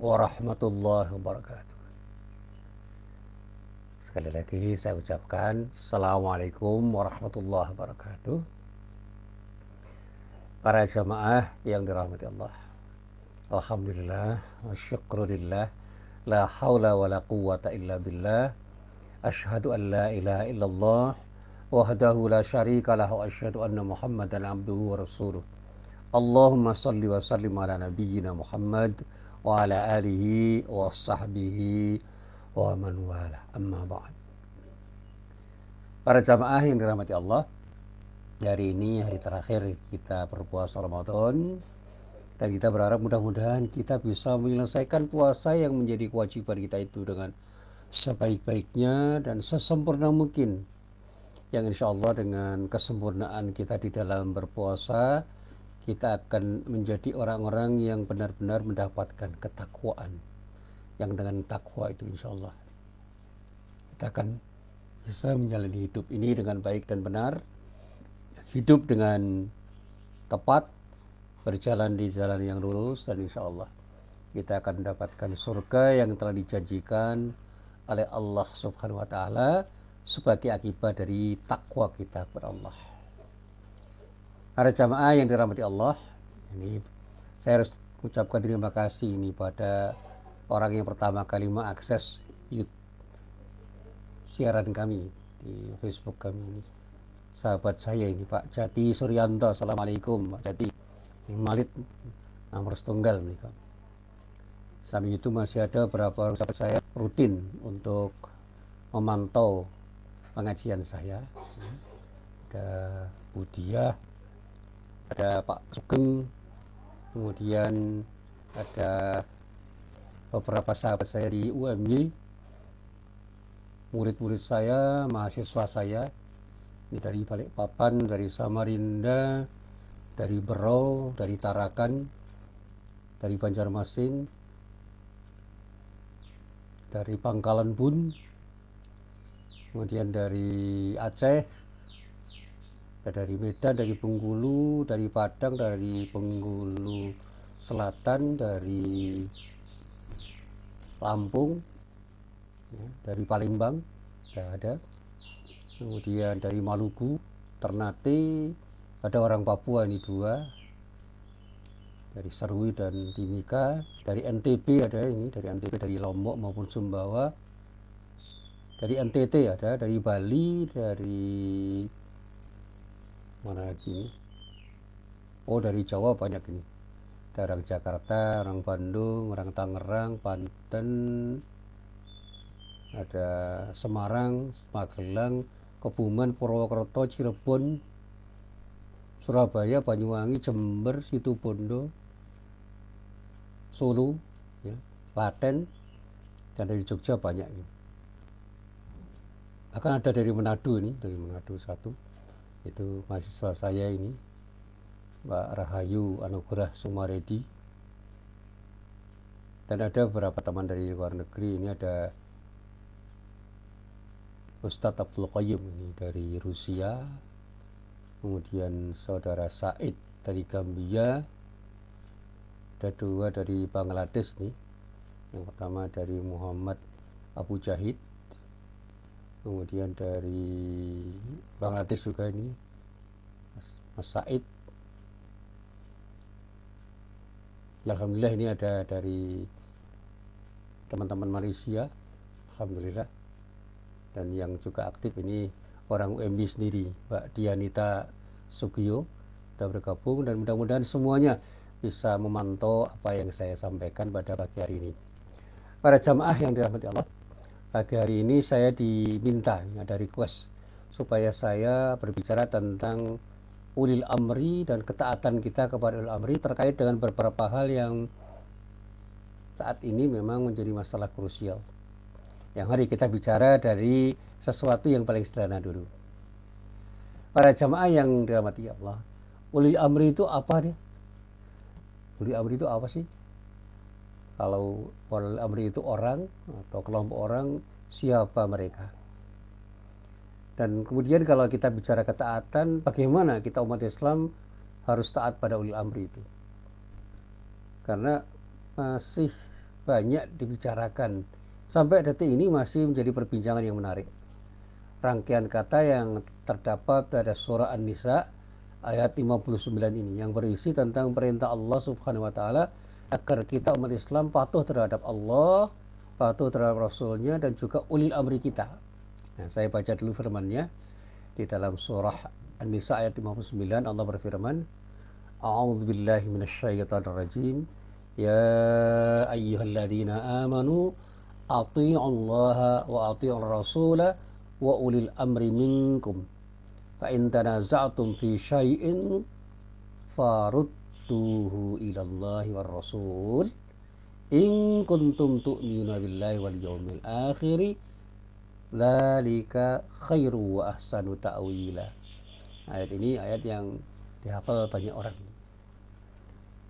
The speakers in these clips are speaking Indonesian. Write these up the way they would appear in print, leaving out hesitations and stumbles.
warahmatullahi wabarakatuh. Sekali lagi saya ucapkan Assalamualaikum warahmatullahi wabarakatuh. Para jamaah yang dirahmati Allah, alhamdulillah wa syukrulillah, la haula wa la quwwata illa billah, asyhadu an la ilaha illallah wahdahu la syarika lah, wa asyhadu anna muhammadan abduhu wa rasuluh. Allahumma salli wa sallim ala nabiyyina Muhammad wa ala alihi wa sahbihi wa man wala, amma ba'd. Para jamaah yang dirahmati Allah, hari ini hari terakhir kita berpuasa Ramadan, dan kita berharap mudah-mudahan kita bisa menyelesaikan puasa yang menjadi kewajiban kita itu dengan sebaik-baiknya dan sesempurna mungkin, yang insya Allah dengan kesempurnaan kita di dalam berpuasa, kita akan menjadi orang-orang yang benar-benar mendapatkan ketakwaan, yang dengan takwa itu insya Allah kita akan bisa menjalani hidup ini dengan baik dan benar, hidup dengan tepat, berjalan di jalan yang lurus, dan insya Allah kita akan mendapatkan surga yang telah dijanjikan oleh Allah Subhanahu wa Ta'ala sebagai akibat dari takwa kita kepada Allah. Para jamaah yang dirahmati Allah, ini saya harus ucapkan terima kasih ini pada orang yang pertama kali mengakses siaran kami di Facebook kami ini. Sahabat saya ini Pak Jati Suryanto. Assalamualaikum Pak Jati. Ini Malit nomor setunggal nih Kak. Samping itu masih ada beberapa orang sahabat saya rutin untuk memantau pengajian saya. Ada Budiah, ada Pak Sugeng, kemudian ada beberapa sahabat saya di UMY, murid-murid saya, mahasiswa saya, ini dari Balikpapan, dari Samarinda, dari Berau, dari Tarakan, dari Banjarmasin, dari Pangkalan Bun, kemudian dari Aceh, dari Medan, dari Bengkulu, dari Padang, dari Bengkulu Selatan, dari Lampung, ya, dari Palembang ada, kemudian dari Maluku, Ternate, ada orang Papua ini dua, dari Serui dan Timika, dari NTB ada ini, dari NTB, dari Lombok maupun Sumbawa, dari NTT ada, dari Bali, dari mana lagi ini? Oh, dari Jawa banyak ini. Ada orang Jakarta, orang Bandung, orang Tangerang, Banten, ada Semarang, Magelang, Kebumen, Purwokerto, Cirebon, Surabaya, Banyuwangi, Jember, Situbondo, Solo, ya, Klaten, dan dari Jogja banyak ini. Akan ada dari Manado ini, dari Manado satu, itu mahasiswa saya ini, Mbak Rahayu Anugerah Sumaredi. Dan ada beberapa teman dari luar negeri, ini ada Ustadz Abdul Qayyum ini dari Rusia, kemudian saudara Said dari Gambia, ada dua dari Bangladesh nih. Yang pertama dari Muhammad Abu Jahid, kemudian dari Bangladesh juga ini Mas Said. Alhamdulillah ini ada dari teman-teman Malaysia, alhamdulillah. Dan yang juga aktif ini orang UMB sendiri, Mbak Dianita Sugio sudah bergabung, dan mudah-mudahan semuanya bisa memantau apa yang saya sampaikan pada pagi hari ini. Para jamaah yang dirahmati Allah, pagi hari ini saya diminta, ada request supaya saya berbicara tentang ulil amri dan ketaatan kita kepada ulil amri terkait dengan beberapa hal yang saat ini memang menjadi masalah krusial. Yang hari kita bicara dari sesuatu yang paling sederhana dulu. Para jamaah yang dirahmati Allah, ulil amri itu apa dia? Ulil amri itu apa sih? Kalau ulil amri itu orang atau kelompok orang, siapa mereka? Dan kemudian kalau kita bicara ketaatan, bagaimana kita umat Islam harus taat pada ulil amri itu? Karena masih banyak dibicarakan. Sampai detik ini masih menjadi perbincangan yang menarik. Rangkaian kata yang terdapat pada surah An-Nisa ayat 59 ini yang berisi tentang perintah Allah Subhanahu wa taala agar kita umat Islam patuh terhadap Allah, patuh terhadap Rasulnya, dan juga ulil amri kita. Nah, saya baca dulu firman-Nya di dalam surah An-Nisa ayat 59. Allah berfirman, A'udzubillahi minasyaitonirrajim. Ya ayyuhalladzina amanu athi'ullaha wa athi'ur rasula wa ulil amri minkum. Fa in tanaza'tum fi syai'in farudduhu ilallahi war rasul in kuntum tu'minuna billahi wal yawmil akhir dzalika khairu wa ahsanu ta'wila. Ayat ini ayat yang dihafal banyak orang.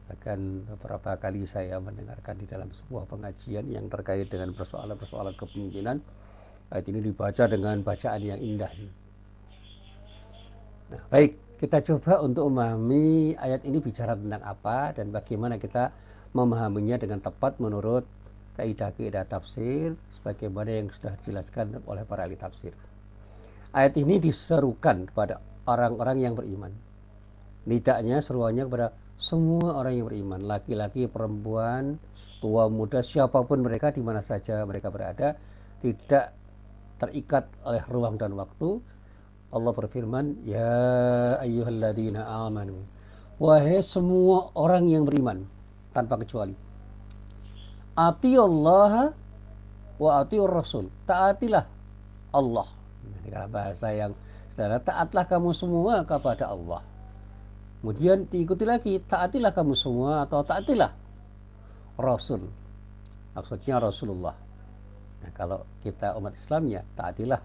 Bahkan beberapa kali saya mendengarkan di dalam sebuah pengajian yang terkait dengan persoalan-persoalan kepemimpinan. Ayat ini dibaca dengan bacaan yang indah. Nah, baik, kita coba untuk memahami ayat ini bicara tentang apa dan bagaimana kita memahaminya dengan tepat menurut kaidah-kaidah tafsir sebagaimana yang sudah dijelaskan oleh para ahli tafsir. Ayat ini diserukan kepada orang-orang yang beriman. Nidanya, seruannya kepada semua orang yang beriman, laki-laki, perempuan, tua, muda, siapapun mereka, di mana saja mereka berada, tidak terikat oleh ruang dan waktu. Allah berfirman, ya ayyuhalladzina amanu, wahai semua orang yang beriman tanpa kecuali, atiullaha wa atiur rasul, taatilah Allah. Ini bahasa yang sederhana, taatlah kamu semua kepada Allah. Kemudian diikuti lagi, taatilah kamu semua atau taatilah Rasul. Maksudnya Rasulullah. Nah, kalau kita umat Islam ya taatilah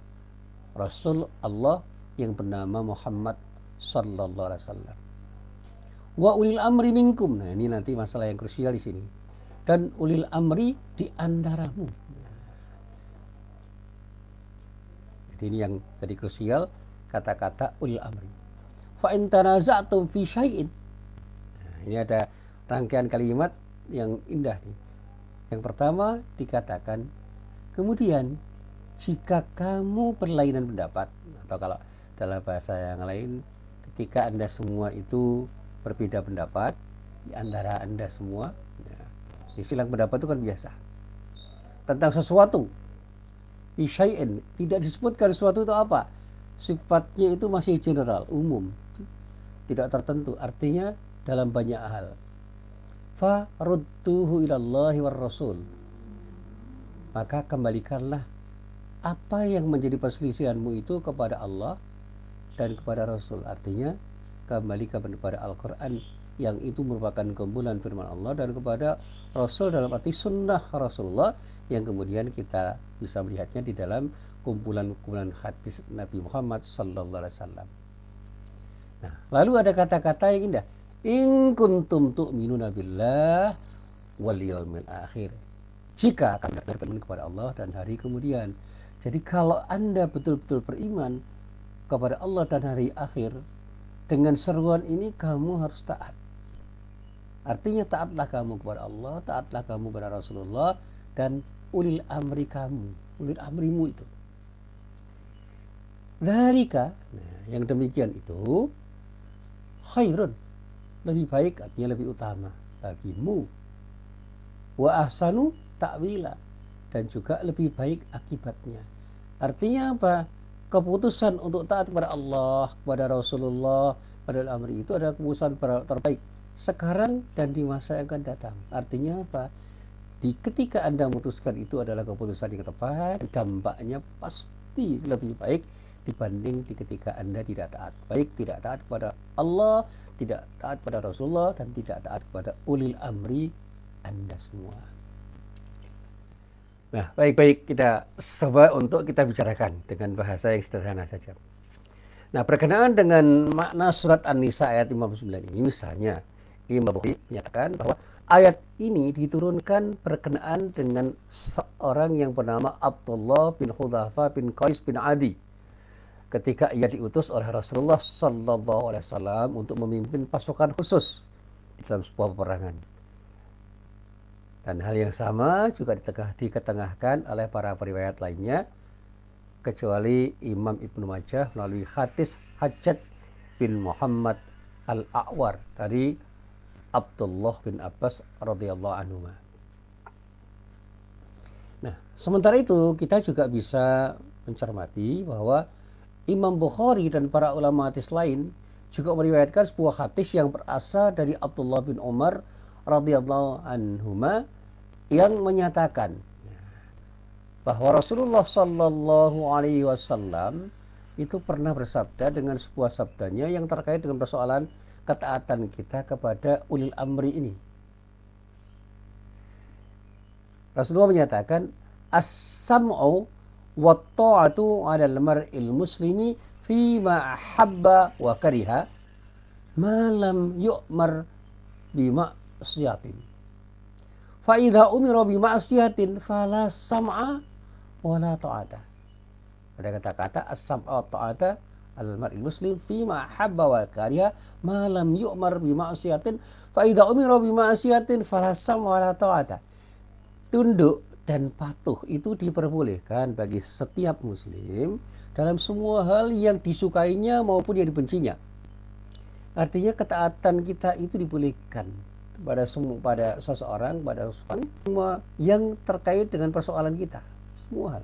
Rasul Allah yang bernama Muhammad sallallahu alaihi wasallam. Wa ulil amri minkum. Nah, ini nanti masalah yang krusial di sini. Dan ulil amri di antaramu. Jadi ini yang jadi krusial, kata-kata ulil amri. Fa in tanaza'tum fi syai'in. Nah, ini ada rangkaian kalimat yang indah nih. Yang pertama dikatakan, kemudian jika kamu berlainan pendapat, atau kalau dalam bahasa yang lain, ketika Anda semua itu berbeda pendapat di antara Anda semua, ya, istilah pendapat itu kan biasa tentang sesuatu. Fi syai'in, tidak disebutkan sesuatu itu apa. Sifatnya itu masih general, umum, tidak tertentu, artinya dalam banyak hal. Farudduhu ilallahi war rasul, maka kembalikanlah apa yang menjadi perselisihanmu itu kepada Allah dan kepada Rasul. Artinya kembali kepada Al-Quran yang itu merupakan kumpulan firman Allah, dan kepada Rasul dalam arti sunnah Rasulullah yang kemudian kita bisa melihatnya di dalam kumpulan-kumpulan hadis Nabi Muhammad sallallahu alaihi wasallam. Nah, lalu ada kata-kata yang indah. In kuntum tu'minuna billah wal yawmil akhir. Jika kalian beriman kepada Allah dan hari kemudian. Jadi kalau Anda betul-betul beriman kepada Allah dan hari akhir, dengan seruan ini kamu harus taat. Artinya taatlah kamu kepada Allah, taatlah kamu kepada Rasulullah dan ulil amri kamu, ulil amrimu itu. Dzalika, nah, yang demikian itu khairun, lebih baik, artinya lebih utama bagimu. Wa ahsanu ta'wila, dan juga lebih baik akibatnya. Artinya apa? Keputusan untuk taat kepada Allah, kepada Rasulullah, pada amri itu adalah keputusan terbaik sekarang dan di masa yang akan datang. Artinya apa? Ketika Anda memutuskan itu adalah keputusan yang tepat, dampaknya pasti lebih baik dibanding ketika Anda tidak taat. Baik tidak taat kepada Allah, tidak taat kepada Rasulullah, dan tidak taat kepada ulil amri Anda semua. Nah, baik-baik, kita coba untuk kita bicarakan dengan bahasa yang sederhana saja. Nah, berkenaan dengan makna surat An-Nisa ayat 59 ini, misalnya Imam Bukhari menyatakan bahwa ayat ini diturunkan berkenaan dengan seorang yang bernama Abdullah bin Hudzafa bin Qais bin Adi, ketika ia diutus oleh Rasulullah sallallahu alaihi wasallam untuk memimpin pasukan khusus dalam sebuah peperangan. Dan hal yang sama juga diketengahkan oleh para periwayat lainnya, kecuali Imam Ibnu Majah melalui hadis Hajjaj bin Muhammad Al-A'war dari Abdullah bin Abbas radhiyallahu anhu. Nah, sementara itu kita juga bisa mencermati bahwa Imam Bukhari dan para ulama hadis lain juga meriwayatkan sebuah hadis yang berasal dari Abdullah bin Umar radhiyallahu anhuma yang menyatakan bahwa Rasulullah Shallallahu Alaihi Wasallam itu pernah bersabda dengan sebuah sabdanya yang terkait dengan persoalan ketaatan kita kepada ulil amri ini. Rasulullah menyatakan as-sam'u wa ta'atu 'alal mar'il muslimi fi ma ahabba wa kariha ma lam yu'mar bi ma'siyatin. Fa idza umira bi ma'siyatin fala sam'a wa la ta'ata. Ada kata-kata as-sam'a wa ta'ata 'alal mar'il muslim fi ma ahabba wa kariha ma lam yu'mar bi ma'siyatin fa idza umira bi ma'siyatin fala sam'a wa la ta'ata. Tunduk dan patuh itu diperbolehkan bagi setiap muslim dalam semua hal yang disukainya maupun yang dibencinya. Artinya ketaatan kita itu dibolehkan pada seseorang, pada semua yang terkait dengan persoalan kita, semua hal.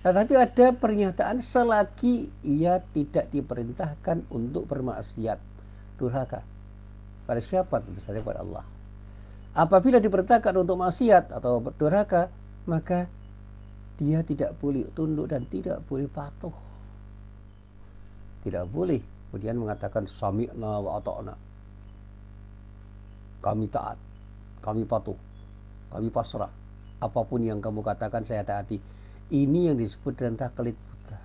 Tetapi ada pernyataan selagi ia tidak diperintahkan untuk bermaksiat, durhaka. Pada siapa? Tentu saja pada Allah. Apabila diperintahkan untuk maksiat atau berdurhaka, maka dia tidak boleh tunduk dan tidak boleh patuh. Tidak boleh kemudian mengatakan sami'na wa ata'na. Kami taat, kami patuh, kami pasrah. Apapun yang kamu katakan saya taati. Ini yang disebut dengan taklid buta.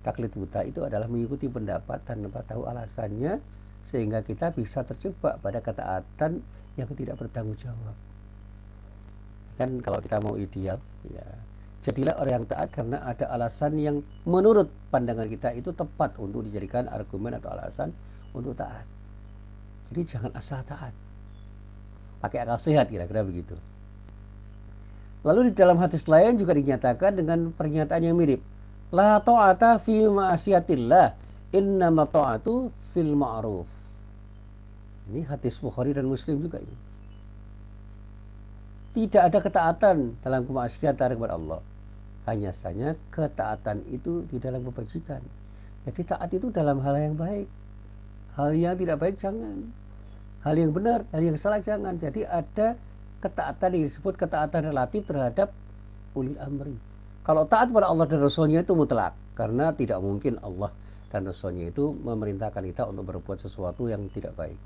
Taklid buta itu adalah mengikuti pendapat tanpa tahu alasannya, sehingga kita bisa terjebak pada ketaatan yang tidak bertanggung jawab. Kan kalau kita mau ideal, ya jadilah orang yang taat karena ada alasan yang menurut pandangan kita itu tepat untuk dijadikan argumen atau alasan untuk taat. Jadi jangan asal taat, pakai akal sehat, kira-kira begitu. Lalu di dalam hadis lain juga dinyatakan dengan pernyataan yang mirip, la ta'ata fi ma'asiyatillah, innama ta'atu fil ma'ruf. Ini hadis Bukhari dan Muslim juga ini. Tidak ada ketaatan dalam kemaksiatan kepada Allah. Hanya saja ketaatan itu di dalam kebajikan. Jadi taat itu dalam hal yang baik. Hal yang tidak baik jangan. Hal yang benar, hal yang salah jangan. Jadi ada ketaatan yang disebut ketaatan relatif terhadap ulil amri. Kalau taat pada Allah dan Rasulnya itu mutlak. Karena tidak mungkin Allah dan Rasulnya itu memerintahkan kita untuk berbuat sesuatu yang tidak baik.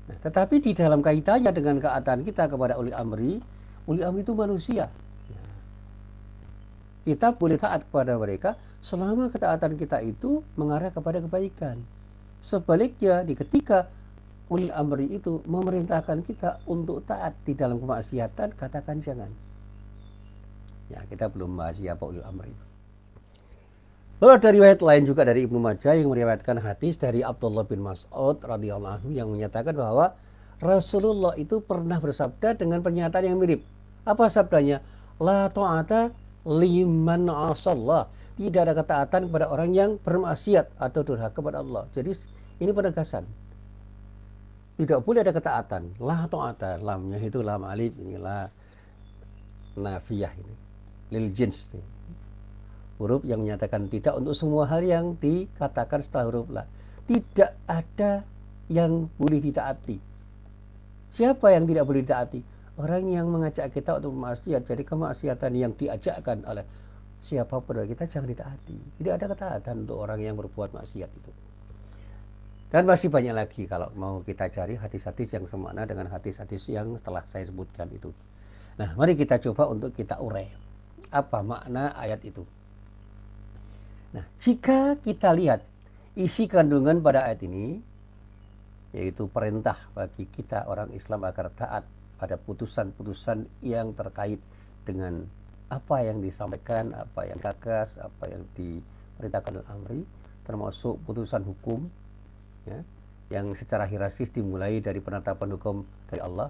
Nah, tetapi di dalam kaitannya dengan ketaatan kita kepada ulil amri itu manusia. Kita boleh taat kepada mereka selama ketaatan kita itu mengarah kepada kebaikan. Sebaliknya, ketika ulil amri itu memerintahkan kita untuk taat di dalam kemaksiatan, katakan jangan. Ya, kita belum bahas siapa ulil amri. Lalu ada riwayat lain juga dari Ibnu Majah yang meriwayatkan hadis dari Abdullah bin Mas'ud radhiyallahu anhu yang menyatakan bahwa Rasulullah itu pernah bersabda dengan pernyataan yang mirip. Apa sabdanya? La ta'ata liman asallah. Tidak ada ketaatan kepada orang yang bermaksiat atau durhaka kepada Allah. Jadi ini penegasan. Tidak boleh ada ketaatan. La ta'ata, lamnya itu lam alif, inilah nafiyah ini. Lil jins ini. Huruf yang menyatakan tidak untuk semua hal yang dikatakan setelah huruf la. Tidak ada yang boleh ditaati. Siapa yang tidak boleh ditaati? Orang yang mengajak kita untuk bermaksiat. Jadi kemaksiatan yang diajakkan oleh siapapun dari kita jangan ditaati. Tidak ada ketaatan untuk orang yang berbuat maksiat itu. Dan masih banyak lagi kalau mau kita cari hadis-hadis yang semakna dengan hadis-hadis yang setelah saya sebutkan itu. Nah, mari kita coba untuk kita urai. Apa makna ayat itu? Nah, jika kita lihat isi kandungan pada ayat ini, yaitu perintah bagi kita orang Islam agar taat pada putusan-putusan yang terkait dengan apa yang disampaikan, apa yang gagas, apa yang diperintahkan oleh amri, termasuk putusan hukum, ya, yang secara hierarkis dimulai dari penetapan hukum dari Allah.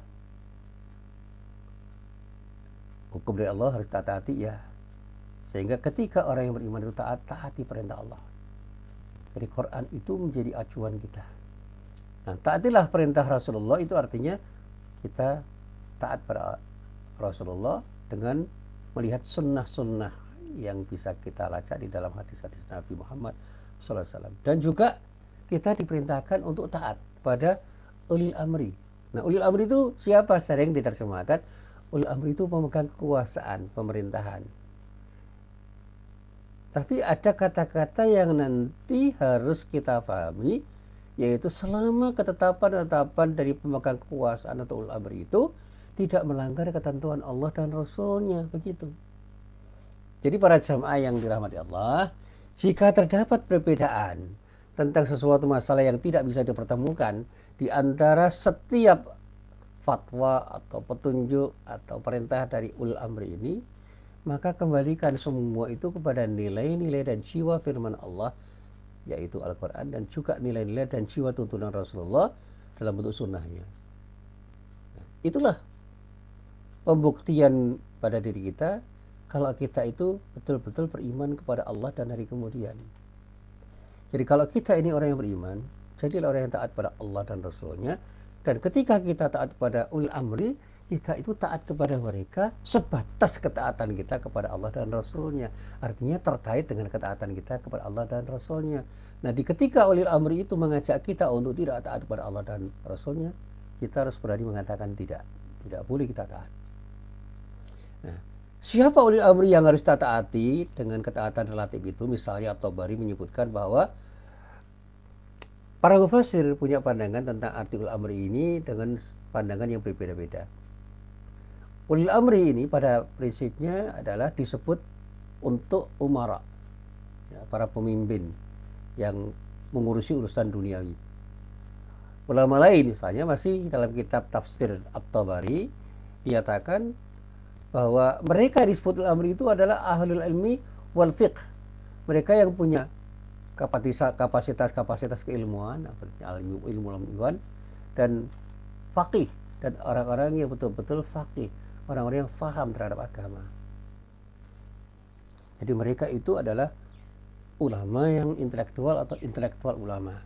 Hukum dari Allah harus taati ya. Sehingga ketika orang yang beriman itu taati perintah Allah. Jadi Quran itu menjadi acuan kita. Nah, taatilah perintah Rasulullah itu artinya kita taat pada Rasulullah dengan melihat sunnah-sunnah yang bisa kita lacak di dalam hadis-hadis Nabi Muhammad SAW. Dan juga kita diperintahkan untuk taat pada ulil amri. Nah, ulil amri itu siapa? Sering diterjemahkan, ulil amri itu pemegang kekuasaan, pemerintahan. Tapi ada kata-kata yang nanti harus kita pahami, yaitu selama ketetapan-ketetapan dari pemegang kekuasaan atau ulil amri itu tidak melanggar ketentuan Allah dan Rasulnya, begitu. Jadi para jamaah yang dirahmati Allah, jika terdapat perbedaan tentang sesuatu masalah yang tidak bisa dipertemukan di antara setiap fatwa atau petunjuk atau perintah dari ulil amri ini, maka kembalikan semua itu kepada nilai-nilai dan jiwa firman Allah, yaitu Al-Quran, dan juga nilai-nilai dan jiwa tuntunan Rasulullah dalam bentuk sunnahnya. Nah, itulah pembuktian pada diri kita kalau kita itu betul-betul beriman kepada Allah dan hari kemudian. Jadi kalau kita ini orang yang beriman, jadilah orang yang taat pada Allah dan Rasulnya. Dan ketika kita taat pada ulil amri, kita itu taat kepada mereka sebatas ketaatan kita kepada Allah dan Rasulnya. Artinya terkait dengan ketaatan kita kepada Allah dan Rasulnya. Nah, ketika ulil amri itu mengajak kita untuk tidak taat kepada Allah dan Rasulnya, kita harus berani mengatakan tidak. Tidak boleh kita taat. Nah, siapa ulil amri yang harus kita taati dengan ketaatan relatif itu? Misalnya At-Tabari menyebutkan bahwa para mufassir punya pandangan tentang arti ulil amri ini dengan pandangan yang berbeda-beda. Ulil amri ini pada prinsipnya adalah disebut untuk umara, ya, para pemimpin yang mengurusi urusan duniawi. Ulama lain misalnya masih dalam kitab tafsir At-Tabari dinyatakan bahwa mereka disebut ulil amri itu adalah ahlul ilmi wal fiqh. Mereka yang punya kapasitas keilmuan, ilmu ilmuwan dan faqih, dan orang-orang yang betul-betul faqih, orang-orang yang faham terhadap agama. Jadi mereka itu adalah ulama yang intelektual atau intelektual ulama.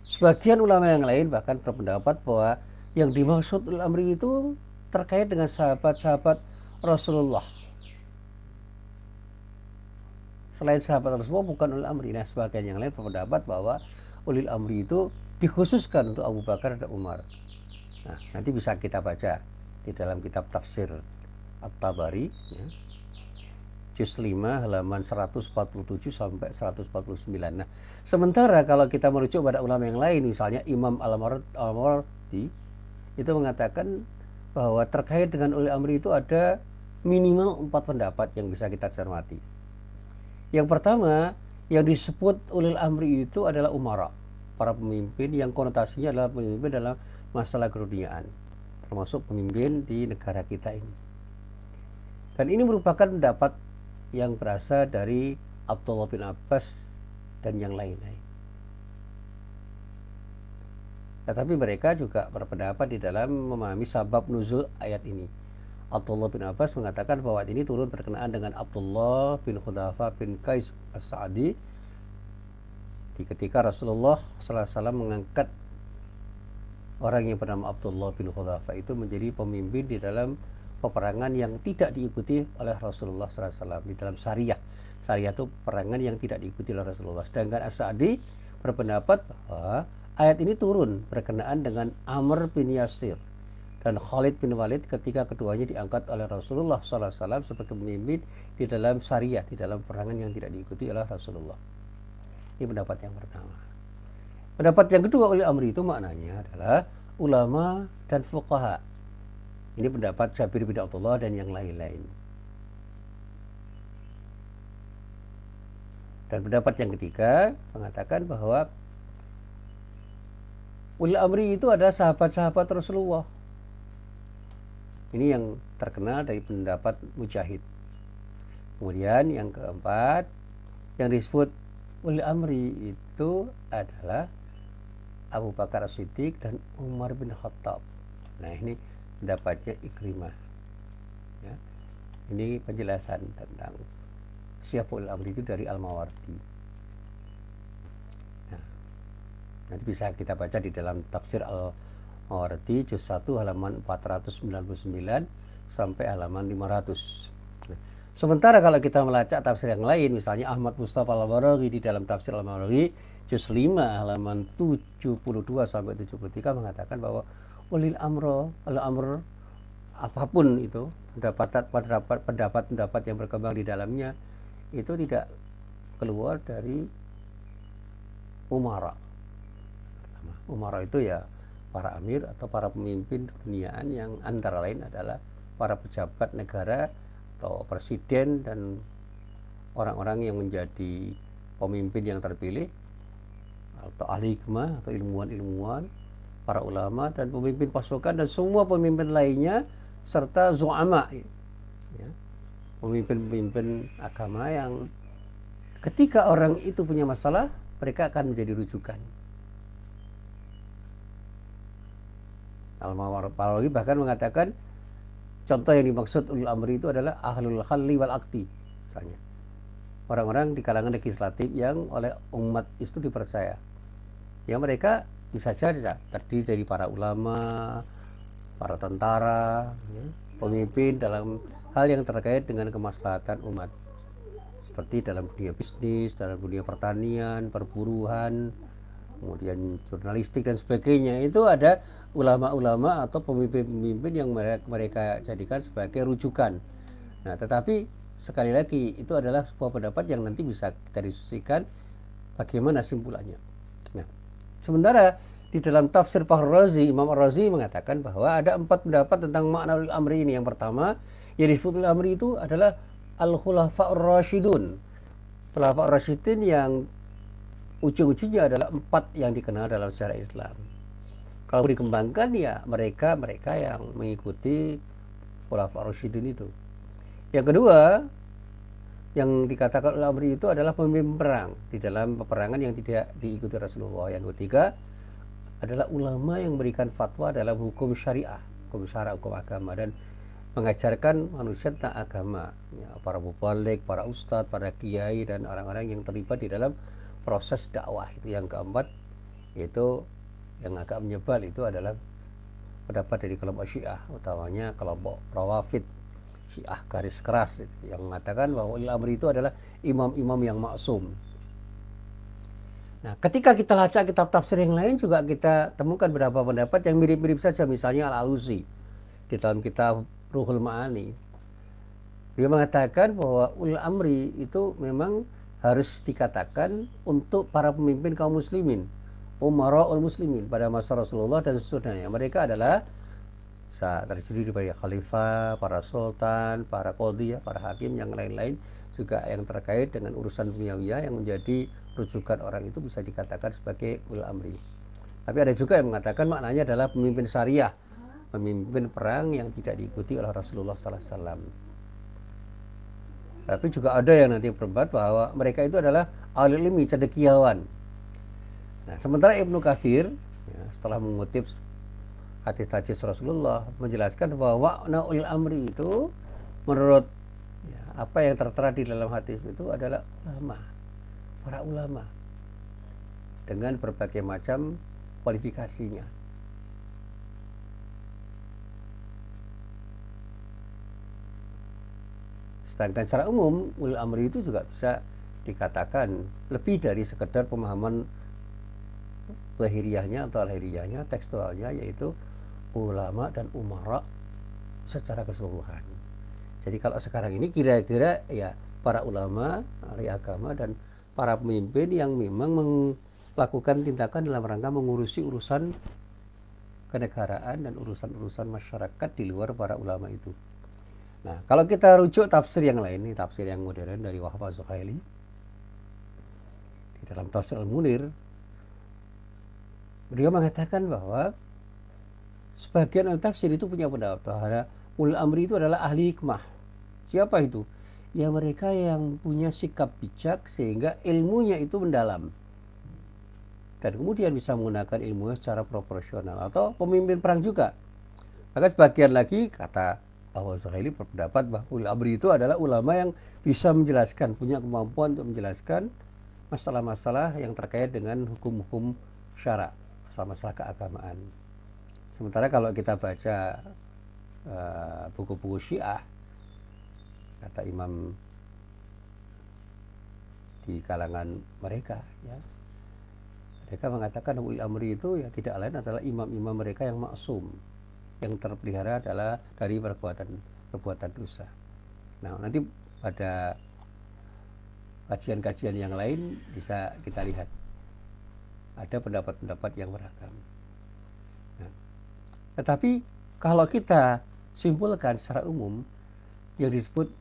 Sebagian ulama yang lain bahkan berpendapat bahwa yang dimaksud ulil amri itu terkait dengan sahabat-sahabat Rasulullah. Selain sahabat Rasulullah bukan ulil amri. Nah, sebagian yang lain berpendapat bahwa ulil amri itu dikhususkan untuk Abu Bakar dan Umar. Nah, nanti bisa kita baca di dalam kitab tafsir At-Tabari, ya, juz 5 halaman 147 sampai 149. Nah, sementara kalau kita merujuk pada ulama yang lain, misalnya Imam Al-Mawardi itu mengatakan bahwa terkait dengan ulil amri itu ada minimal 4 pendapat yang bisa kita cermati. Yang pertama, yang disebut ulil amri itu adalah umara, para pemimpin yang konotasinya adalah pemimpin dalam masalah keduniaan, termasuk pemimpin di negara kita ini. Dan ini merupakan pendapat yang berasal dari Abdullah bin Abbas dan yang lain-lain. Tetapi mereka juga berpendapat di dalam memahami sabab nuzul ayat ini. Abdullah bin Abbas mengatakan bahwa ini turun berkenaan dengan Abdullah bin Hudzafa bin Qais As-Sa'di ketika Rasulullah SAW mengangkat orang yang bernama Abdullah bin Hudzafa itu menjadi pemimpin di dalam peperangan yang tidak diikuti oleh Rasulullah SAW, di dalam syariah. Syariah itu peperangan yang tidak diikuti oleh Rasulullah. Sedangkan As-Sa'di berpendapat bahwa ayat ini turun berkenaan dengan Amr bin Yasir dan Khalid bin Walid ketika keduanya diangkat oleh Rasulullah SAW sebagai pemimpin di dalam syariah, di dalam perangan yang tidak diikuti oleh Rasulullah. Ini pendapat yang pertama. Pendapat yang kedua, ulil amri itu maknanya adalah ulama dan fuqaha. Ini pendapat Jabir bin Abdullah dan yang lain-lain. Dan pendapat yang ketiga mengatakan bahwa ulil amri itu adalah sahabat-sahabat Rasulullah. Ini yang terkenal dari pendapat Mujahid. Kemudian yang keempat, yang disebut ulil amri itu adalah Abu Bakar As-Siddiq dan Umar bin Khattab. Nah, ini pendapatnya Ikrimah. Ya. Ini penjelasan tentang siapa ulil amri itu dari Al-Mawardi. Nah, nanti bisa kita baca di dalam tafsir Al-Mawardi juz 1 halaman 499 sampai halaman 500. Nah, sementara kalau kita melacak tafsir yang lain, misalnya Ahmad Mustafa Al-Baraghi di dalam tafsir Al-Mawardi juz 5 halaman 72 sampai 73 mengatakan bahwa ulil amr apapun itu pendapat yang berkembang di dalamnya itu tidak keluar dari umara. Umara itu ya para amir atau para pemimpin keduniaan yang antara lain adalah para pejabat negara atau presiden dan orang-orang yang menjadi pemimpin yang terpilih atau ahli hikmah atau ilmuwan-ilmuwan, para ulama dan pemimpin pasukan dan semua pemimpin lainnya serta zu'ama, ya, pemimpin-pemimpin agama yang ketika orang itu punya masalah mereka akan menjadi rujukan. Al-Mawardi bahkan mengatakan contoh yang dimaksud ulil amri itu adalah ahlul khalli wal akti, misalnya orang-orang di kalangan legislatif yang oleh umat itu dipercaya. Ya mereka bisa saja terdiri dari para ulama, para tentara, ya, pemimpin dalam hal yang terkait dengan kemaslahatan umat. Seperti dalam dunia bisnis, dalam dunia pertanian, perburuan, kemudian jurnalistik dan sebagainya. Itu ada ulama-ulama atau pemimpin-pemimpin yang mereka jadikan sebagai rujukan. Nah, tetapi sekali lagi itu adalah sebuah pendapat yang nanti bisa kita diskusikan bagaimana simpulannya. Nah, sementara di dalam tafsir Fakhr Razi, Imam Ar-Razi mengatakan bahwa ada 4 pendapat tentang makna ulil amri ini. Yang pertama, yang disebut ulil amri itu adalah al-khulafa'ur rasyidun. Khulafa'ur rasyidin yang ujung-ujungnya adalah 4 yang dikenal dalam sejarah Islam. Kalau dikembangkan ya mereka yang mengikuti khulafa'ur rasyidin itu. Yang kedua, yang dikatakan ulil amri itu adalah pemimpin perang di dalam peperangan yang tidak diikuti Rasulullah. Yang ketiga adalah ulama yang memberikan fatwa dalam hukum syariah, hukum syara, hukum agama dan mengajarkan manusia tentang agama, ya, para mubalik, para ustadz, para kiai dan orang-orang yang terlibat di dalam proses dakwah. Itu yang keempat, yaitu yang agak menyebal itu adalah pendapat dari kelompok Syiah, utamanya kelompok Rawafid, Syiah garis keras yang mengatakan bahwa ulil amri itu adalah imam-imam yang maksum. Nah, ketika kita lacak kitab tafsir yang lain juga kita temukan beberapa pendapat yang mirip-mirip saja. Misalnya Al-Alusi di dalam kitab Ruhul Ma'ani, dia mengatakan bahwa ulil amri itu memang harus dikatakan untuk para pemimpin kaum muslimin, umara'ul muslimin pada masa Rasulullah dan sesudahnya. Mereka adalah terdiri dari khalifah, para sultan, para qadhi, para hakim yang lain-lain juga yang terkait dengan urusan duniawiyah yang menjadi rujukan orang itu bisa dikatakan sebagai ulil amri. Tapi ada juga yang mengatakan maknanya adalah pemimpin syariah, pemimpin perang yang tidak diikuti oleh Rasulullah SAW. Tapi juga ada yang nanti berpendapat bahwa mereka itu adalah ahli ilmi, cendekiawan. Nah, sementara Ibnu Katsir ya, setelah mengutip hadis-hadis Rasulullah menjelaskan bahwa makna ulil amri itu menurut ya, apa yang tertera di dalam hadis itu adalah ulama, para ulama dengan berbagai macam kualifikasinya. Sedangkan secara umum ulil amri itu juga bisa dikatakan lebih dari sekedar pemahaman lahiriahnya atau lahiriahnya, tekstualnya, yaitu ulama dan umara secara keseluruhan. Jadi kalau sekarang ini kira-kira ya para ulama, ahli agama dan para pemimpin yang memang melakukan tindakan dalam rangka mengurusi urusan kenegaraan dan urusan-urusan masyarakat di luar para ulama itu. Nah, kalau kita rujuk tafsir yang lain, ini tafsir yang modern dari Wahab Az-Zuhaili di dalam tafsir Al-Munir, beliau mengatakan bahwa sebagian tafsir itu punya pendapat bahwa ulil amri itu adalah ahli hikmah. Siapa itu? ya mereka yang punya sikap bijak sehingga ilmunya itu mendalam. Dan kemudian bisa menggunakan ilmunya secara proporsional. Atau pemimpin perang juga. Maka sebagian lagi kata Al-Ghazali berpendapat bahwa ulil amri itu adalah ulama yang bisa menjelaskan, punya kemampuan untuk menjelaskan masalah-masalah yang terkait dengan hukum-hukum syara, masalah-masalah keagamaan. Sementara kalau kita baca buku-buku Syiah, kata imam di kalangan mereka, ya, mereka mengatakan ulil amri itu ya tidak lain adalah imam-imam mereka yang maksum, yang terpelihara adalah dari perbuatan dosa. Nah, nanti pada kajian-kajian yang lain bisa kita lihat ada pendapat-pendapat yang beragam. Nah, tetapi kalau kita simpulkan secara umum, yang disebut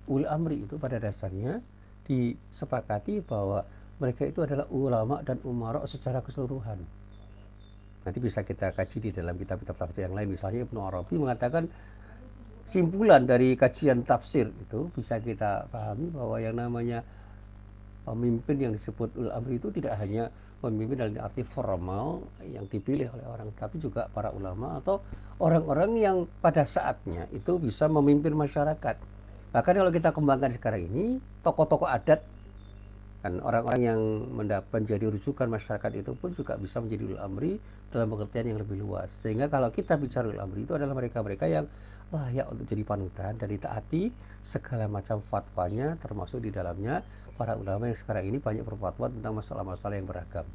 ulil amri itu pada dasarnya disepakati bahwa mereka itu adalah ulama dan umara secara keseluruhan. Nanti bisa kita kaji di dalam kitab-kitab tafsir yang lain. Misalnya Ibnu Arabi mengatakan simpulan dari kajian tafsir itu bisa kita pahami bahwa yang namanya pemimpin yang disebut ulil amri itu tidak hanya pemimpin dalam arti formal yang dipilih oleh orang, tapi juga para ulama atau orang-orang yang pada saatnya itu bisa memimpin masyarakat. Bahkan kalau kita kembangkan sekarang ini, tokoh-tokoh adat kan orang-orang yang menjadi rujukan masyarakat itu pun juga bisa menjadi ulil amri dalam pengertian yang lebih luas. Sehingga kalau kita bicara ulil amri itu adalah mereka-mereka yang layak untuk jadi panutan dan ditaati segala macam fatwanya, termasuk di dalamnya para ulama yang sekarang ini banyak berfatwa tentang masalah-masalah yang beragam.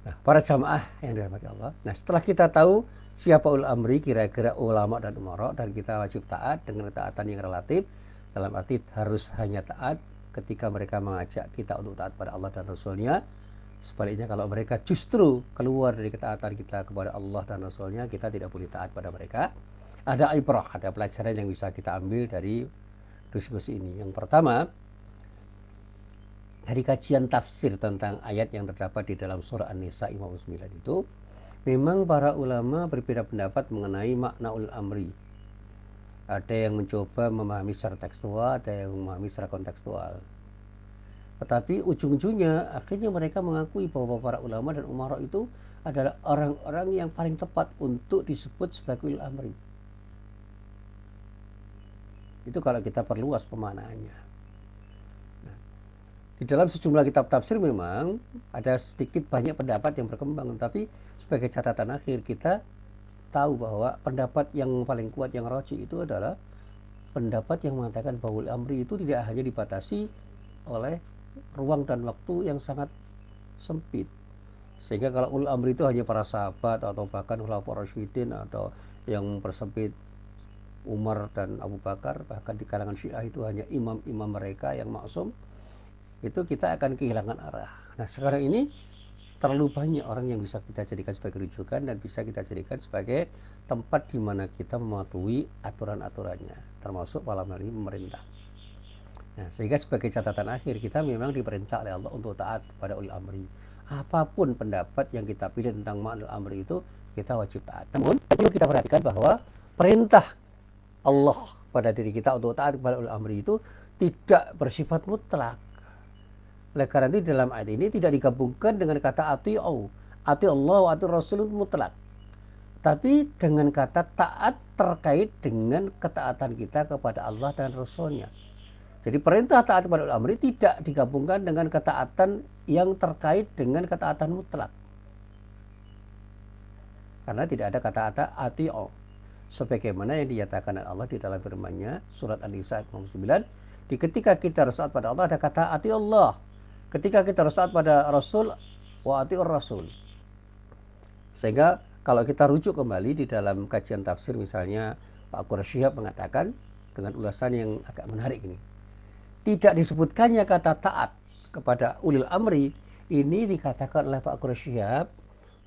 Nah, para jamaah yang dirahmati Allah. Nah, setelah kita tahu siapa ulil amri, kira-kira ulama dan umara, dan kita wajib taat dengan ketaatan yang relatif, dalam arti harus hanya taat ketika mereka mengajak kita untuk taat pada Allah dan Rasulnya. Sebaliknya kalau mereka justru keluar dari ketaatan kita kepada Allah dan Rasulnya, kita tidak boleh taat pada mereka. Ada ibrah, ada pelajaran yang bisa kita ambil dari diskusi ini. Yang pertama, dari kajian tafsir tentang ayat yang terdapat di dalam surah An-Nisa 59 itu, memang para ulama berbeda pendapat mengenai makna ulil amri. Ada yang mencoba memahami secara tekstual, ada yang memahami secara kontekstual. Tetapi ujung-ujungnya akhirnya mereka mengakui bahwa para ulama dan umara itu adalah orang-orang yang paling tepat untuk disebut sebagai ulil amri. Itu kalau kita perluas pemaknaannya. Nah, di dalam sejumlah kitab tafsir memang ada sedikit banyak pendapat yang berkembang, tapi sebagai catatan akhir kita tahu bahwa pendapat yang paling kuat yang rajih itu adalah pendapat yang mengatakan bahwa ulil amri itu tidak hanya dibatasi oleh ruang dan waktu yang sangat sempit, sehingga kalau ulil amri itu hanya para sahabat atau bahkan khulafaur rasyidin atau yang mempersempit Umar dan Abu Bakar, bahkan di kalangan Syiah itu hanya imam-imam mereka yang maksum, itu kita akan kehilangan arah. Nah, sekarang ini terlalu banyak orang yang bisa kita jadikan sebagai rujukan dan bisa kita jadikan sebagai tempat di mana kita mematuhi aturan-aturannya, termasuk dalam hal ini pemerintah. Nah, sehingga sebagai catatan akhir, kita memang diperintah oleh Allah untuk taat pada ulil amri. Apapun pendapat yang kita pilih tentang ulil amri itu, kita wajib taat. Namun, perlu kita perhatikan bahwa perintah Allah pada diri kita untuk taat kepada ulil amri itu tidak bersifat mutlak. Oleh karena itu dalam ayat ini tidak digabungkan dengan kata ati'u. Ati Allah wa ati Rasul itu mutlak. Tapi dengan kata taat terkait dengan ketaatan kita kepada Allah dan Rasulnya. Jadi perintah taat kepada ulil amri tidak digabungkan dengan ketaatan yang terkait dengan ketaatan mutlak. Karena tidak ada kata ati'u. Sebagaimana yang dinyatakan oleh Allah di dalam firman-Nya surat An-Nisa 59, di ketika kita harus taat pada Allah ada kata ati Allah. Ketika kita harus taat pada Rasul, wa ati'ur Rasul. Sehingga kalau kita rujuk kembali di dalam kajian tafsir, misalnya Pak Quraisy Shihab mengatakan dengan ulasan yang agak menarik ini. Tidak disebutkannya kata taat kepada ulil amri, ini dikatakan oleh Pak Quraisy Shihab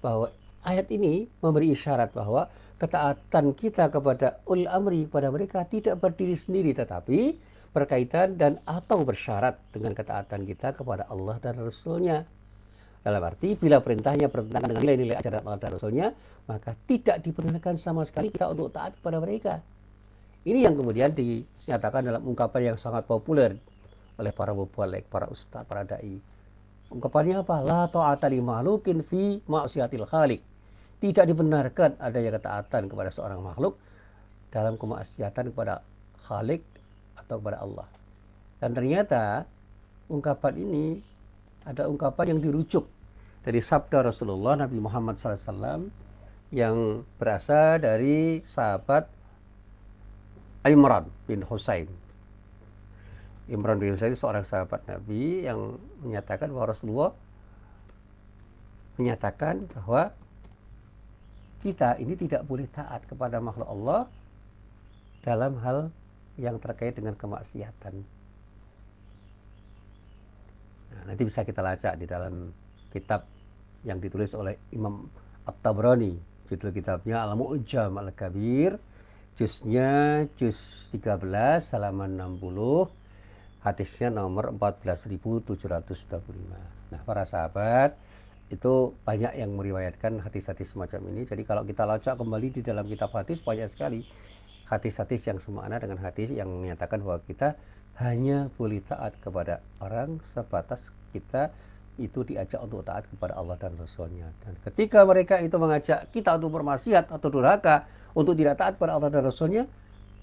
bahwa ayat ini memberi isyarat bahwa ketaatan kita kepada ulil amri kepada mereka tidak berdiri sendiri, tetapi berkaitan dan atau bersyarat dengan ketaatan kita kepada Allah dan Rasulnya. Dalam arti bila perintahnya bertentangan dengan nilai-nilai ajaran Allah dan Rasulnya, maka tidak diperbolehkan sama sekali kita untuk taat kepada mereka. Ini yang kemudian dinyatakan dalam ungkapan yang sangat populer oleh para mubalik, para ustaz, para dai. Ungkapannya apa? La ta'ata li makhlukin fi ma'siyatil khaliq. Tidak dibenarkan adanya ketaatan kepada seorang makhluk dalam kemaksiatan kepada Khalik atau kepada Allah. Dan ternyata ungkapan ini ada ungkapan yang dirujuk dari sabda Rasulullah Nabi Muhammad SAW yang berasal dari sahabat Imran bin Husain. Imran bin Husain seorang sahabat Nabi yang menyatakan bahwa Rasulullah menyatakan bahwa kita ini tidak boleh taat kepada makhluk Allah dalam hal yang terkait dengan kemaksiatan. Nah, nanti bisa kita lacak di dalam kitab yang ditulis oleh Imam At-Tabrani. Judul kitabnya Al-Mu'jam Al-Kabir. Juznya juz 13 halaman 60. Hadisnya nomor 14.725. Nah, para sahabat itu banyak yang meriwayatkan hadis-hadis semacam ini. Jadi kalau kita lacak kembali di dalam kitab hadis, banyak sekali hadis-hadis yang semakna dengan hadis yang menyatakan bahwa kita hanya boleh taat kepada orang sebatas kita itu diajak untuk taat kepada Allah dan Rasulnya. Dan ketika mereka itu mengajak kita untuk bermaksiat atau durhaka, untuk tidak taat kepada Allah dan Rasulnya,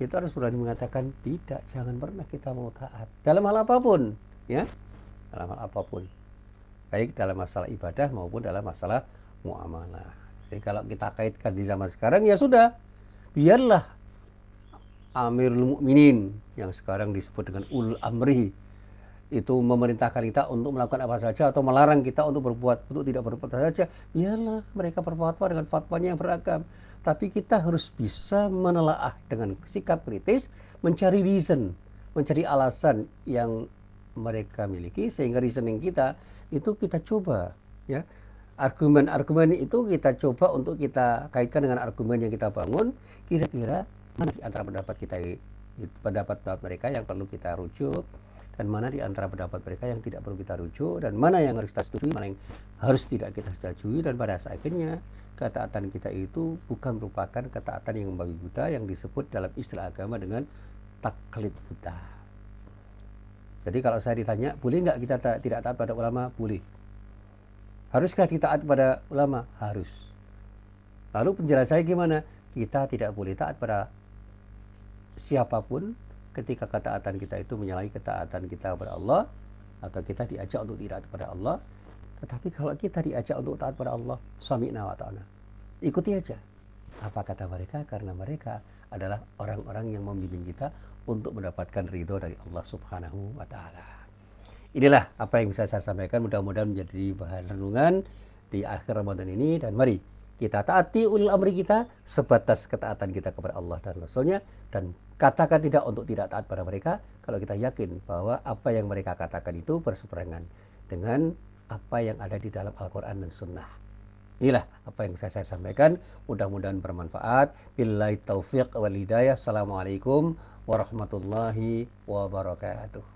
itu harus berani mengatakan tidak, jangan pernah kita mau taat dalam hal apapun, ya, dalam hal apapun, baik dalam masalah ibadah maupun dalam masalah muamalah. Jadi kalau kita kaitkan di zaman sekarang, ya sudah, biarlah Amirul Mukminin yang sekarang disebut dengan Ulul Amri itu memerintahkan kita untuk melakukan apa saja atau melarang kita untuk tidak berbuat saja. Biarlah mereka berfatwa dengan fatwanya yang beragam. Tapi kita harus bisa menelaah dengan sikap kritis, mencari reason, mencari alasan yang mereka miliki, sehingga reasoning kita itu kita coba, ya. Argumen-argumen itu kita coba untuk kita kaitkan dengan argumen yang kita bangun. Kira-kira mana di antara pendapat mereka yang perlu kita rujuk, dan mana di antara pendapat mereka yang tidak perlu kita rujuk, dan mana yang harus kita setujui, mana yang harus tidak kita setujui. Dan pada akhirnya ketaatan kita itu bukan merupakan ketaatan yang membabi buta, yang disebut dalam istilah agama dengan taklid buta. Jadi kalau saya ditanya, boleh nggak kita tidak taat pada ulama? Boleh. Haruskah kita taat pada ulama? Harus. Lalu penjelasannya gimana? Kita tidak boleh taat pada siapapun ketika ketaatan kita itu menyalahi ketaatan kita kepada Allah, atau kita diajak untuk tidak taat kepada Allah. Tetapi kalau kita diajak untuk taat kepada Allah, sami'na wa ta'ana, ikuti aja apa kata mereka, karena mereka adalah orang-orang yang membimbing kita untuk mendapatkan ridho dari Allah Subhanahu wa Ta'ala. Inilah apa yang bisa saya sampaikan, mudah-mudahan menjadi bahan renungan di akhir Ramadan ini. Dan mari kita taati ulil amri kita sebatas ketaatan kita kepada Allah dan Rasulnya, dan katakan tidak untuk tidak taat pada mereka kalau kita yakin bahwa apa yang mereka katakan itu berseberangan dengan apa yang ada di dalam Al-Quran dan Sunnah. Inilah apa yang saya sampaikan, mudah-mudahan bermanfaat. Billahi taufiq wal hidayah. Assalamualaikum warahmatullahi wabarakatuh.